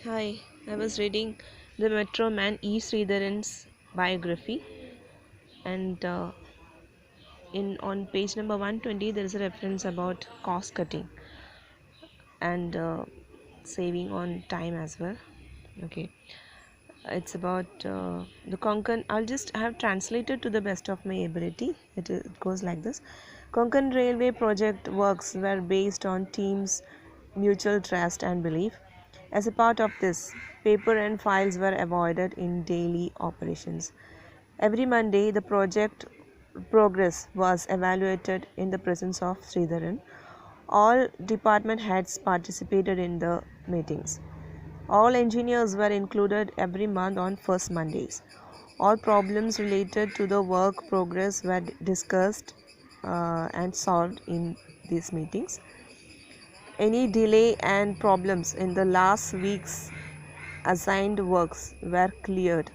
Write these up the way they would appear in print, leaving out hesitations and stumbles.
Hi, I was reading the Metro Man E. Sridharan's biography, and in on page number 120 there is a reference about cost cutting and saving on time as well. Okay, it's about the Konkan. I'll just have translated to the best of my ability. It goes like this: Konkan Railway project works were based on teams' mutual trust and belief. As a part of this, paper and files were avoided in daily operations. Every Monday, the project progress was evaluated in the presence of Sridharan. All department heads participated in the meetings. All engineers were included every month on first Mondays. All problems related to the work progress were discussed and solved in these meetings. Any delay and problems in the last week's assigned works were cleared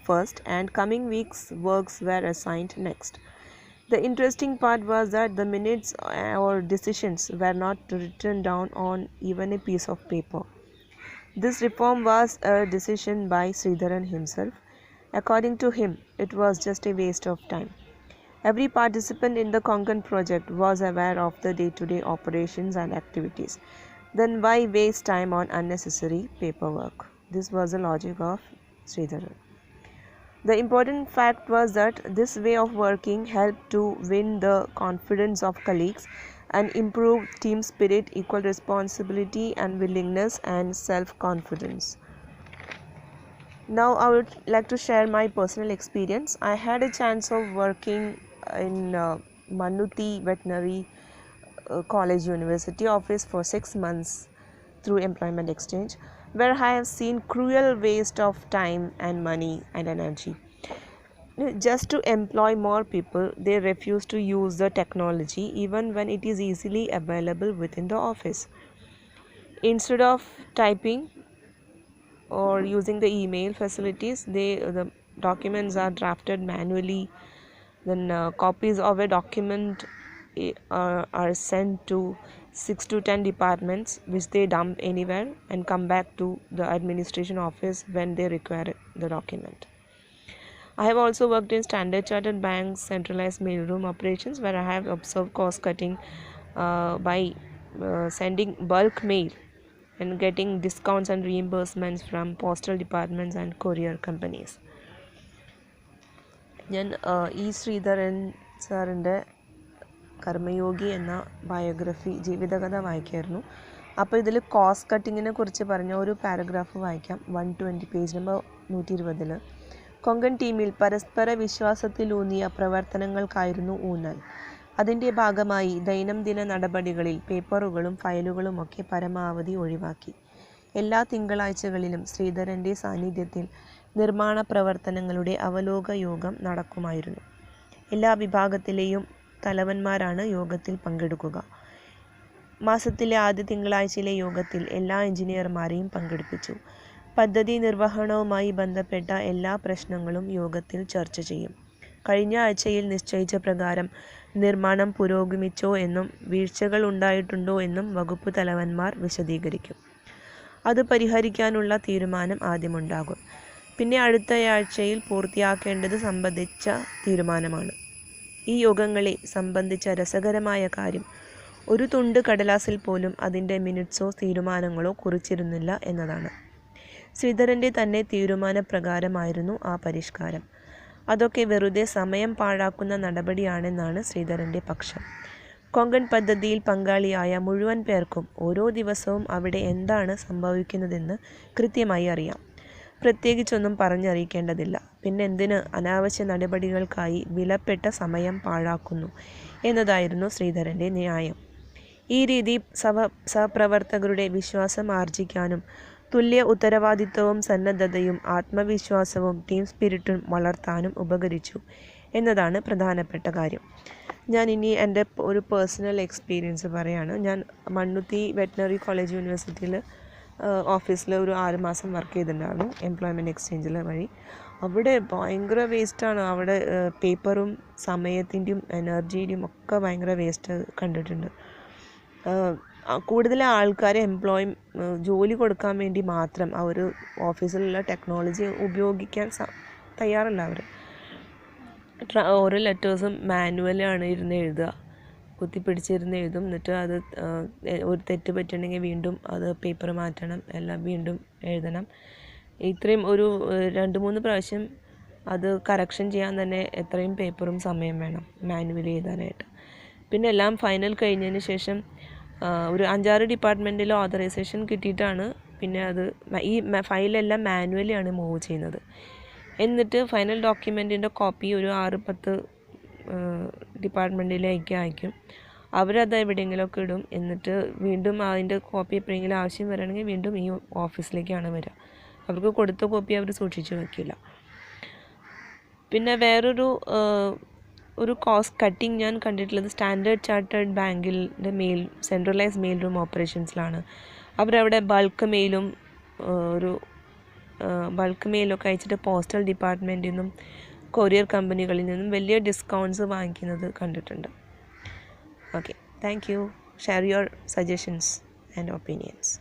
first, and coming week's works were assigned next. The interesting part was that the minutes or decisions were not written down on even a piece of paper. This reform was a decision by Sridharan himself. According to him, it was just a waste of time. Every participant in the Konkan project was aware of the day-to-day operations and activities. Then why waste time on unnecessary paperwork? This was the logic of Sridharan. The important fact was that this way of working helped to win the confidence of colleagues and improve team spirit, equal responsibility and willingness and self-confidence. Now I would like to share my personal experience. I had a chance of working in Manuti Veterinary College University office for 6 months through employment exchange, where I have seen cruel waste of time and money and energy. Just to employ more people, they refuse to use the technology even when it is easily available within the office. Instead of typing or using the email facilities, the documents are drafted manually. Then copies of a document are sent to 6 to 10 departments, which they dump anywhere and come back to the administration office when they require the document. I have also worked in Standard Chartered Bank's centralized mailroom operations, where I have observed cost cutting by sending bulk mail and getting discounts and reimbursements from postal departments and courier companies. ഞാൻ E Sreedharan സാറിൻ്റെ കർമ്മയോഗി എന്ന biography ജീവിതകഥ വായിക്കായിരുന്നു. അപ്പോൾ ഇതിൽ cost കട്ടിങ്ങിനെ കുറിച്ച് പറഞ്ഞ ഒരു paragraph വായിക്കാം. 120 പേജ് നമ്പർ 120. കൊങ്കൺ ടീമിൽ പരസ്പര വിശ്വാസത്തിലൂന്നിയ പ്രവർത്തനങ്ങൾക്കായിരുന്നു ഊന്നൽ. അതിൻ്റെ ഭാഗമായി ദൈനംദിന നടപടികളിൽ പേപ്പറുകളും ഫയലുകളുമൊക്കെ പരമാവധി ഒഴിവാക്കി. എല്ലാ തിങ്കളാഴ്ചകളിലും ശ്രീധരൻ്റെ സാന്നിധ്യത്തിൽ നിർമ്മാണ പ്രവർത്തനങ്ങളുടെ അവലോക യോഗം നടക്കുമായിരുന്നു. എല്ലാ വിഭാഗത്തിലെയും തലവന്മാരാണ് യോഗത്തിൽ പങ്കെടുക്കുക. മാസത്തിലെ ആദ്യ തിങ്കളാഴ്ചയിലെ യോഗത്തിൽ എല്ലാ എഞ്ചിനീയർമാരെയും പങ്കെടുപ്പിച്ചു. പദ്ധതി നിർവഹണവുമായി ബന്ധപ്പെട്ട എല്ലാ പ്രശ്നങ്ങളും യോഗത്തിൽ ചർച്ച ചെയ്യും. കഴിഞ്ഞ ആഴ്ചയിൽ നിശ്ചയിച്ച പ്രകാരം നിർമ്മാണം പുരോഗമിച്ചോ എന്നും വീഴ്ചകൾ ഉണ്ടായിട്ടുണ്ടോ എന്നും വകുപ്പ് തലവന്മാർ വിശദീകരിക്കും. അത് പരിഹരിക്കാനുള്ള തീരുമാനം ആദ്യമുണ്ടാകും. പിന്നെ അടുത്തയാഴ്ചയിൽ പൂർത്തിയാക്കേണ്ടത് സംബന്ധിച്ച തീരുമാനമാണ്. ഈ യോഗങ്ങളെ സംബന്ധിച്ച രസകരമായ കാര്യം, ഒരു തുണ്ട് കടലാസിൽ പോലും അതിൻ്റെ മിനിറ്റ്സോ തീരുമാനങ്ങളോ കുറിച്ചിരുന്നില്ല എന്നതാണ്. ശ്രീധരൻ്റെ തന്നെ തീരുമാനപ്രകാരമായിരുന്നു ആ പരിഷ്കാരം. അതൊക്കെ വെറുതെ സമയം പാഴാക്കുന്ന നടപടിയാണെന്നാണ് ശ്രീധരൻ്റെ പക്ഷം. കൊങ്കൺ പദ്ധതിയിൽ പങ്കാളിയായ മുഴുവൻ പേർക്കും ഓരോ ദിവസവും അവിടെ എന്താണ് സംഭവിക്കുന്നതെന്ന് കൃത്യമായി അറിയാം. പ്രത്യേകിച്ചൊന്നും പറഞ്ഞറിയിക്കേണ്ടതില്ല. പിന്നെന്തിന് അനാവശ്യ നടപടികൾക്കായി വിലപ്പെട്ട സമയം പാഴാക്കുന്നു എന്നതായിരുന്നു ശ്രീധരൻ്റെ ന്യായം. ഈ രീതി സഹപ്രവർത്തകരുടെ വിശ്വാസം ആർജിക്കാനും തുല്യ ഉത്തരവാദിത്വവും സന്നദ്ധതയും ആത്മവിശ്വാസവും ടീം സ്പിരിറ്റും വളർത്താനും ഉപകരിച്ചു എന്നതാണ് പ്രധാനപ്പെട്ട കാര്യം. ഞാൻ ഇനി എൻ്റെ ഒരു പേഴ്സണൽ എക്സ്പീരിയൻസ് പറയുകയാണ്. ഞാൻ മണ്ണുത്തി വെറ്റിനറി കോളേജ് യൂണിവേഴ്സിറ്റിയിൽ ഓഫീസിൽ ഒരു 6 മാസം വർക്ക് ചെയ്തിട്ടുണ്ടായിരുന്നു എംപ്ലോയ്മെൻറ്റ് എക്സ്ചേഞ്ചിൽ വഴി. അവിടെ ഭയങ്കര വേസ്റ്റാണ്. അവിടെ പേപ്പറും സമയത്തിൻ്റെയും എനർജിയുടെയും ഒക്കെ ഭയങ്കര വേസ്റ്റ് കണ്ടിട്ടുണ്ട്. കൂടുതൽ ആൾക്കാരെ ജോലി കൊടുക്കാൻ വേണ്ടി മാത്രം ആ ഒരു ഓഫീസിലുള്ള ടെക്നോളജി ഉപയോഗിക്കാൻ തയ്യാറല്ല അവർ. ഓരോ ലെറ്റേഴ്സും മാനുവലാണ് ഇരുന്ന് എഴുതുക, കുത്തിപ്പിടിച്ചിരുന്ന് എഴുതും. എന്നിട്ട് അത് ഒരു തെറ്റ് പറ്റുന്നുണ്ടെങ്കിൽ വീണ്ടും അത് പേപ്പർ മാറ്റണം, എല്ലാം വീണ്ടും എഴുതണം. ഇത്രയും ഒരു 2-3 പ്രാവശ്യം അത് കറക്ഷൻ ചെയ്യാൻ തന്നെ എത്രയും പേപ്പറും സമയം വേണം മാനുവലി എഴുതാനായിട്ട്. പിന്നെ എല്ലാം ഫൈനൽ കഴിഞ്ഞതിന് ശേഷം ഒരു 5-6 ഡിപ്പാർട്ട്മെൻറ്റിൽ ഓതറൈസേഷൻ കിട്ടിയിട്ടാണ് പിന്നെ അത് ഈ ഫയലെല്ലാം മാനുവലിയാണ് മൂവ് ചെയ്യുന്നത്. എന്നിട്ട് ഫൈനൽ ഡോക്യുമെൻറ്റിൻ്റെ കോപ്പി ഒരു 6-10 ഡിപ്പാർട്ട്മെൻറ്റിലേക്ക് അയക്കും. അവരത് എവിടെയെങ്കിലുമൊക്കെ ഇടും. എന്നിട്ട് വീണ്ടും അതിൻ്റെ കോപ്പി എപ്പോഴെങ്കിലും ആവശ്യം വരികയാണെങ്കിൽ വീണ്ടും ഈ ഓഫീസിലേക്കാണ് വരിക. അവർക്ക് കൊടുത്ത കോപ്പി അവർ സൂക്ഷിച്ച് വയ്ക്കില്ല. പിന്നെ വേറൊരു കോസ്റ്റ് കട്ടിങ് ഞാൻ കണ്ടിട്ടുള്ളത് സ്റ്റാൻഡേർഡ് ചാർട്ടേഡ് ബാങ്കിൻ്റെ സെൻട്രലൈസ് മെയിൽ റൂം ഓപ്പറേഷൻസിലാണ്. അവരവിടെ ബൾക്ക് മെയിലൊക്കെ അയച്ചിട്ട് പോസ്റ്റൽ ഡിപ്പാർട്ട്മെൻറ്റിൽ നിന്നും കൊറിയർ കമ്പനികളിൽ നിന്നും വലിയ ഡിസ്കൗണ്ട്സ് വാങ്ങിക്കുന്നത് കണ്ടിട്ടുണ്ട്. Okay, thank you. Share your suggestions and opinions.